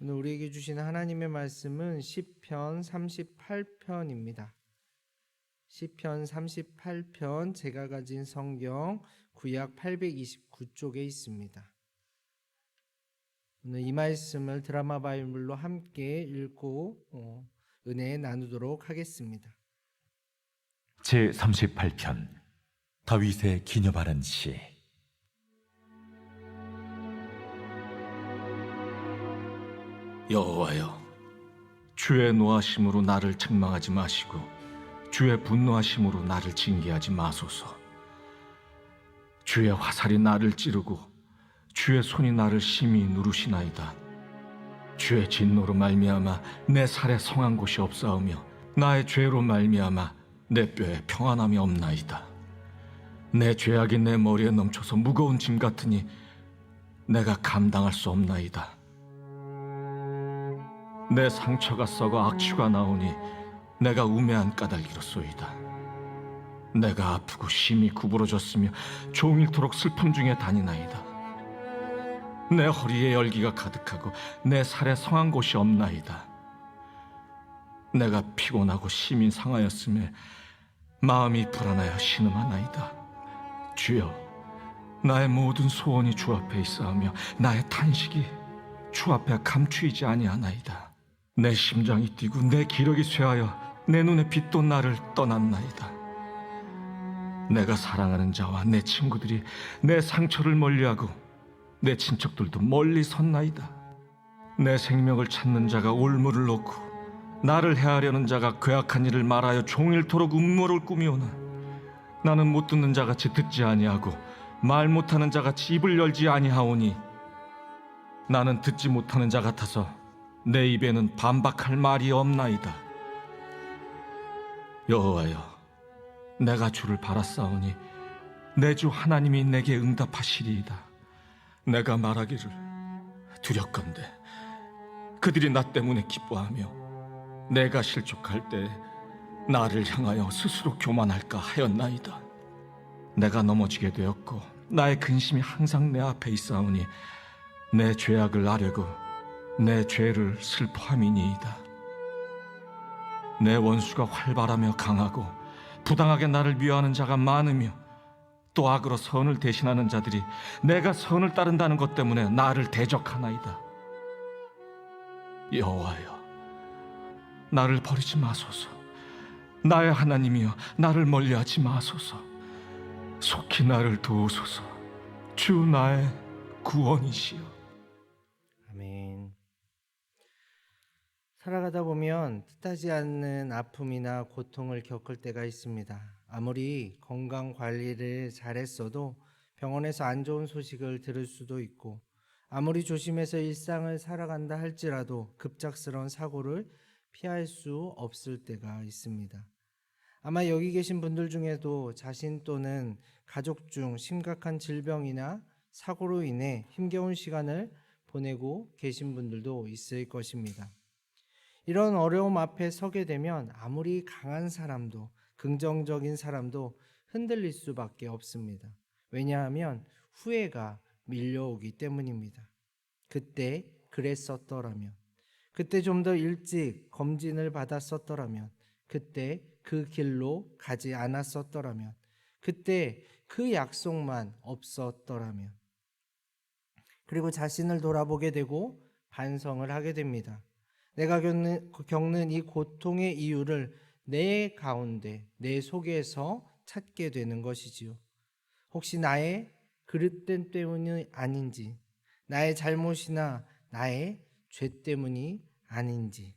오늘 우리에게 주신 하나님의 말씀은 시편 38편입니다. 시편 38편 제가 가진 성경 구약 829쪽에 있습니다. 오늘 이 말씀을 드라마 바이블로 함께 읽고 은혜 나누도록 하겠습니다. 제38편 다윗의 기념하는 시. 여호와여, 주의 노하심으로 나를 책망하지 마시고 주의 분노하심으로 나를 징계하지 마소서. 주의 화살이 나를 찌르고 주의 손이 나를 심히 누르시나이다. 주의 진노로 말미암아 내 살에 성한 곳이 없사오며 나의 죄로 말미암아 내 뼈에 평안함이 없나이다. 내 죄악이 내 머리에 넘쳐서 무거운 짐 같으니 내가 감당할 수 없나이다. 내 상처가 썩어 악취가 나오니 내가 우매한 까닭이로소이다. 내가 아프고 심히 구부러졌으며 종일토록 슬픔 중에 다니나이다. 내 허리에 열기가 가득하고 내 살에 성한 곳이 없나이다. 내가 피곤하고 심히 상하였음에 마음이 불안하여 신음하나이다. 주여, 나의 모든 소원이 주 앞에 있사오며 나의 탄식이 주 앞에 감추이지 아니하나이다. 내 심장이 뛰고 내 기력이 쇠하여 내 눈의 빛도 나를 떠났나이다. 내가 사랑하는 자와 내 친구들이 내 상처를 멀리하고 내 친척들도 멀리 섰나이다. 내 생명을 찾는 자가 올무를 놓고 나를 해하려는 자가 괴악한 일을 말하여 종일토록 음모를 꾸미오나 나는 못 듣는 자같이 듣지 아니하고 말 못하는 자같이 입을 열지 아니하오니 나는 듣지 못하는 자 같아서 내 입에는 반박할 말이 없나이다. 여호와여, 내가 주를 바라싸우니 내 주 하나님이 내게 응답하시리이다. 내가 말하기를 두렵건대 그들이 나 때문에 기뻐하며 내가 실족할 때 나를 향하여 스스로 교만할까 하였나이다. 내가 넘어지게 되었고 나의 근심이 항상 내 앞에 있사오니 내 죄악을 아뢰고 내 죄를 슬퍼함이니이다. 내 원수가 활발하며 강하고 부당하게 나를 미워하는 자가 많으며 또 악으로 선을 대신하는 자들이 내가 선을 따른다는 것 때문에 나를 대적하나이다. 여호와여, 나를 버리지 마소서. 나의 하나님이여, 나를 멀리하지 마소서. 속히 나를 도우소서. 주 나의 구원이시여. 아멘. 살아가다 보면 뜻하지 않는 아픔이나 고통을 겪을 때가 있습니다. 아무리 건강 관리를 잘했어도 병원에서 안 좋은 소식을 들을 수도 있고, 아무리 조심해서 일상을 살아간다 할지라도 급작스러운 사고를 피할 수 없을 때가 있습니다. 아마 여기 계신 분들 중에도 자신 또는 가족 중 심각한 질병이나 사고로 인해 힘겨운 시간을 보내고 계신 분들도 있을 것입니다. 이런 어려움 앞에 서게 되면 아무리 강한 사람도, 긍정적인 사람도 흔들릴 수밖에 없습니다. 왜냐하면 후회가 밀려오기 때문입니다. 그때 그랬었더라면, 그때 좀 더 일찍 검진을 받았었더라면, 그때 그 길로 가지 않았었더라면, 그때 그 약속만 없었더라면, 그리고 자신을 돌아보게 되고 반성을 하게 됩니다. 내가 겪는 이 고통의 이유를 내 가운데, 내 속에서 찾게 되는 것이지요. 혹시 나의 그릇됨 때문이 아닌지, 나의 잘못이나 나의 죄 때문이 아닌지.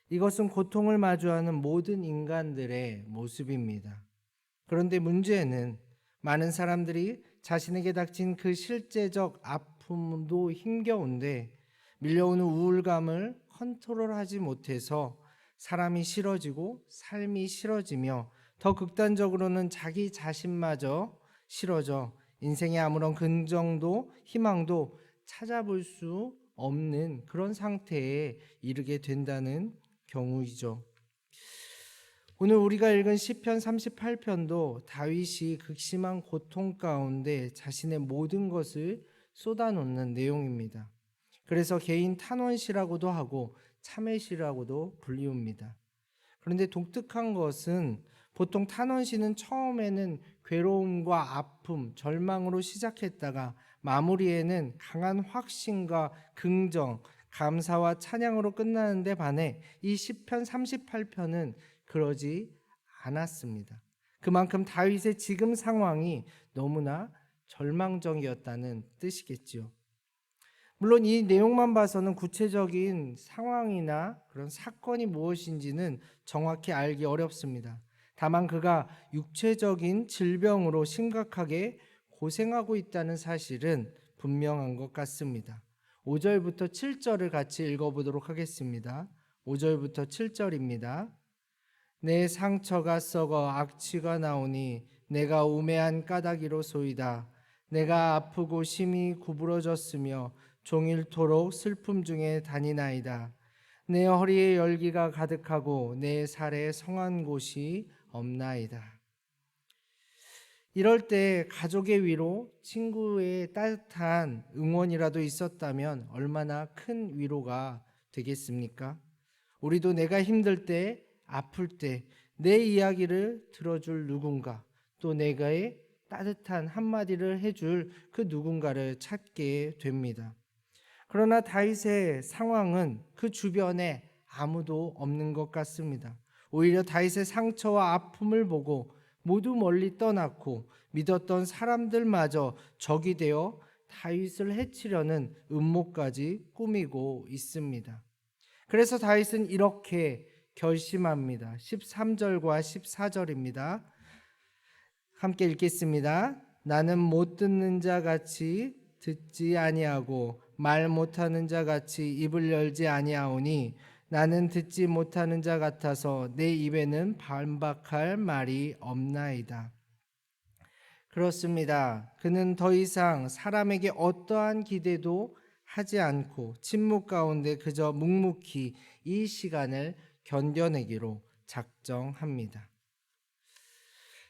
이것은 고통을 마주하는 모든 인간들의 모습입니다. 그런데 문제는 많은 사람들이 자신에게 닥친 그 실제적 아픔도 힘겨운데 밀려오는 우울감을 컨트롤하지 못해서 사람이 싫어지고 삶이 싫어지며 더 극단적으로는 자기 자신마저 싫어져 인생에 아무런 긍정도 희망도 찾아볼 수 없는 그런 상태에 이르게 된다는 경우이죠. 오늘 우리가 읽은 시편 38편도 다윗이 극심한 고통 가운데 자신의 모든 것을 쏟아놓는 내용입니다. 그래서 개인 탄원시라고도 하고 참회시라고도 불리웁니다. 그런데 독특한 것은 보통 탄원시는 처음에는 괴로움과 아픔, 절망으로 시작했다가 마무리에는 강한 확신과 긍정, 감사와 찬양으로 끝나는데 반해 이 시편 38편은 그러지 않았습니다. 그만큼 다윗의 지금 상황이 너무나 절망적이었다는 뜻이겠지요. 물론 이 내용만 봐서는 구체적인 상황이나 그런 사건이 무엇인지는 정확히 알기 어렵습니다. 다만 그가 육체적인 질병으로 심각하게 고생하고 있다는 사실은 분명한 것 같습니다. 5절부터 7절을 같이 읽어보도록 하겠습니다. 5절부터 7절입니다. 내 상처가 썩어 악취가 나오니 내가 우매한 까닭이로소이다. 내가 아프고 심히 구부러졌으며 종일토록 슬픔 중에 다니나이다. 내 허리에 열기가 가득하고 내 살에 성한 곳이 없나이다. 이럴 때 가족의 위로, 친구의 따뜻한 응원이라도 있었다면 얼마나 큰 위로가 되겠습니까? 우리도 내가 힘들 때, 아플 때 내 이야기를 들어줄 누군가, 또 내가의 따뜻한 한마디를 해줄 그 누군가를 찾게 됩니다. 그러나 다윗의 상황은 그 주변에 아무도 없는 것 같습니다. 오히려 다윗의 상처와 아픔을 보고 모두 멀리 떠났고 믿었던 사람들마저 적이 되어 다윗을 해치려는 음모까지 꾸미고 있습니다. 그래서 다윗은 이렇게 결심합니다. 13절과 14절입니다. 함께 읽겠습니다. 나는 못 듣는 자 같이 듣지 아니하고 말 못하는 자 같이 입을 열지 아니하오니 나는 듣지 못하는 자 같아서 내 입에는 반박할 말이 없나이다. 그렇습니다. 그는 더 이상 사람에게 어떠한 기대도 하지 않고 침묵 가운데 그저 묵묵히 이 시간을 견뎌내기로 작정합니다.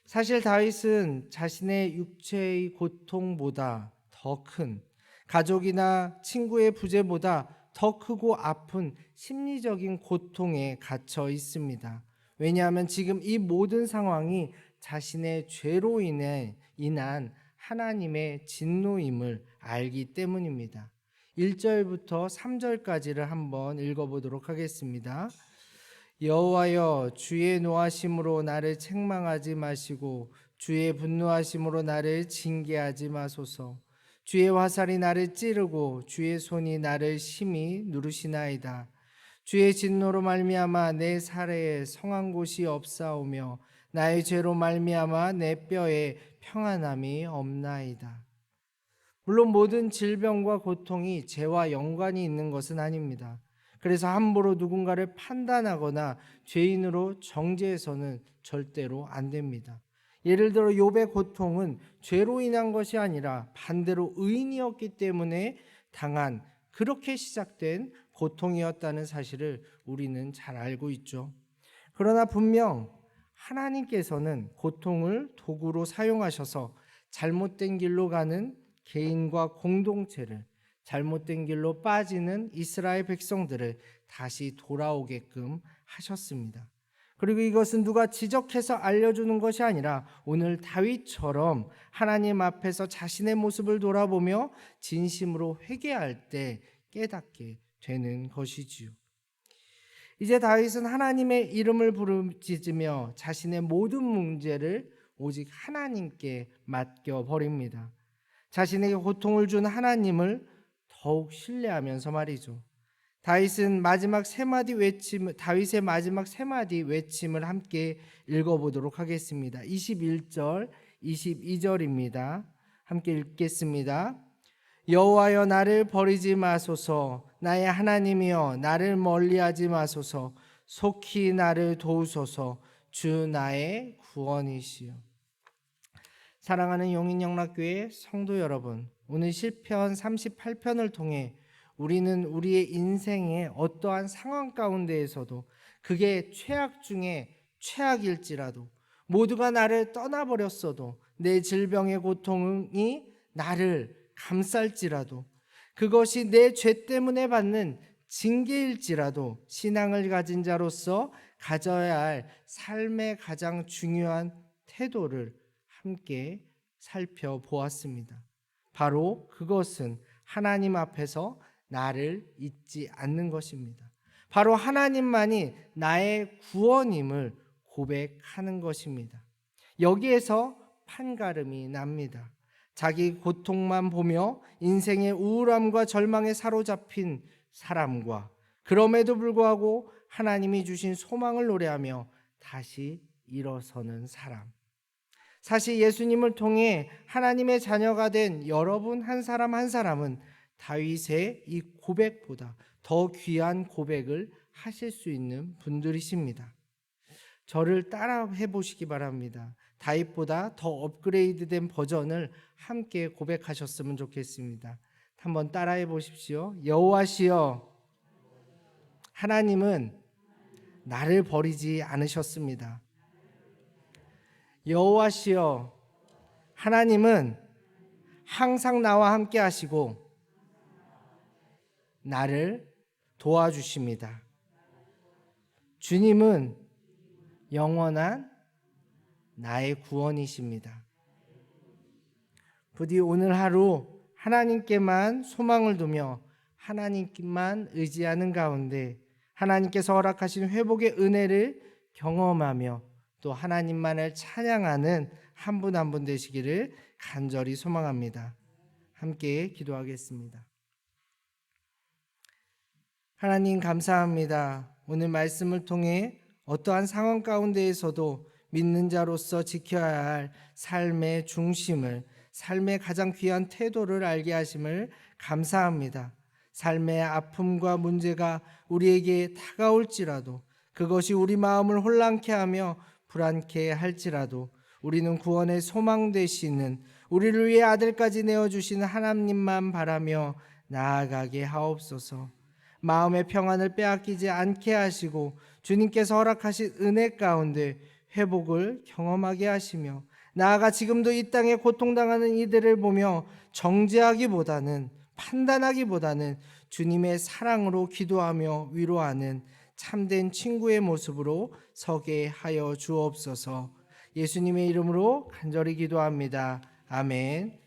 사실 다윗은 자신의 육체의 고통보다 더 큰 가족이나 친구의 부재보다 더 크고 아픈 심리적인 고통에 갇혀 있습니다. 왜냐하면 지금 이 모든 상황이 자신의 죄로 인한 하나님의 진노임을 알기 때문입니다. 1절부터 3절까지를 한번 읽어보도록 하겠습니다. 여호와여, 주의 노하심으로 나를 책망하지 마시고 주의 분노하심으로 나를 징계하지 마소서. 주의 화살이 나를 찌르고 주의 손이 나를 심히 누르시나이다. 주의 진노로 말미암아 내 살에 성한 곳이 없사오며 나의 죄로 말미암아 내 뼈에 평안함이 없나이다. 물론 모든 질병과 고통이 죄와 연관이 있는 것은 아닙니다. 그래서 함부로 누군가를 판단하거나 죄인으로 정죄해서는 절대로 안 됩니다. 예를 들어 욥의 고통은 죄로 인한 것이 아니라 반대로 의인이었기 때문에 당한 그렇게 시작된 고통이었다는 사실을 우리는 잘 알고 있죠. 그러나 분명 하나님께서는 고통을 도구로 사용하셔서 잘못된 길로 가는 개인과 공동체를, 잘못된 길로 빠지는 이스라엘 백성들을 다시 돌아오게끔 하셨습니다. 그리고 이것은 누가 지적해서 알려주는 것이 아니라 오늘 다윗처럼 하나님 앞에서 자신의 모습을 돌아보며 진심으로 회개할 때 깨닫게 되는 것이지요. 이제 다윗은 하나님의 이름을 부르짖으며 자신의 모든 문제를 오직 하나님께 맡겨버립니다. 자신에게 고통을 준 하나님을 더욱 신뢰하면서 말이죠. 다윗의 마지막 세 마디 외침을 함께 읽어보도록 하겠습니다. 21절, 22절입니다. 함께 읽겠습니다. 여호와여, 나를 버리지 마소서. 나의 하나님이여, 나를 멀리하지 마소서. 속히 나를 도우소서. 주 나의 구원이시여. 사랑하는 용인영락교회 성도 여러분, 오늘 시편 38편을 통해 우리는 우리의 인생의 어떠한 상황 가운데에서도 그게 최악 중에 최악일지라도, 모두가 나를 떠나버렸어도, 내 질병의 고통이 나를 감쌀지라도, 그것이 내 죄 때문에 받는 징계일지라도 신앙을 가진 자로서 가져야 할 삶의 가장 중요한 태도를 함께 살펴보았습니다. 바로 그것은 하나님 앞에서 나를 잊지 않는 것입니다. 바로 하나님만이 나의 구원임을 고백하는 것입니다. 여기에서 판가름이 납니다. 자기 고통만 보며 인생의 우울함과 절망에 사로잡힌 사람과 그럼에도 불구하고 하나님이 주신 소망을 노래하며 다시 일어서는 사람. 사실 예수님을 통해 하나님의 자녀가 된 여러분 한 사람 한 사람은 다윗의 이 고백보다 더 귀한 고백을 하실 수 있는 분들이십니다. 저를 따라해 보시기 바랍니다. 다윗보다 더 업그레이드된 버전을 함께 고백하셨으면 좋겠습니다. 한번 따라해 보십시오. 여호와시여, 하나님은 나를 버리지 않으셨습니다. 여호와시여, 하나님은 항상 나와 함께 하시고 나를 도와주십니다. 주님은 영원한 나의 구원이십니다. 부디 오늘 하루 하나님께만 소망을 두며 하나님께만 의지하는 가운데 하나님께서 허락하신 회복의 은혜를 경험하며 또 하나님만을 찬양하는 한 분 한 분 되시기를 간절히 소망합니다. 함께 기도하겠습니다. 하나님 감사합니다. 오늘 말씀을 통해 어떠한 상황 가운데에서도 믿는 자로서 지켜야 할 삶의 중심을, 삶의 가장 귀한 태도를 알게 하심을 감사합니다. 삶의 아픔과 문제가 우리에게 다가올지라도 그것이 우리 마음을 혼란케 하며 불안케 할지라도 우리는 구원의 소망 되시는, 우리를 위해 아들까지 내어주시는 하나님만 바라며 나아가게 하옵소서. 마음의 평안을 빼앗기지 않게 하시고 주님께서 허락하신 은혜 가운데 회복을 경험하게 하시며 나아가 지금도 이 땅에 고통당하는 이들을 보며 정죄하기보다는, 판단하기보다는 주님의 사랑으로 기도하며 위로하는 참된 친구의 모습으로 서게 하여 주옵소서. 예수님의 이름으로 간절히 기도합니다. 아멘.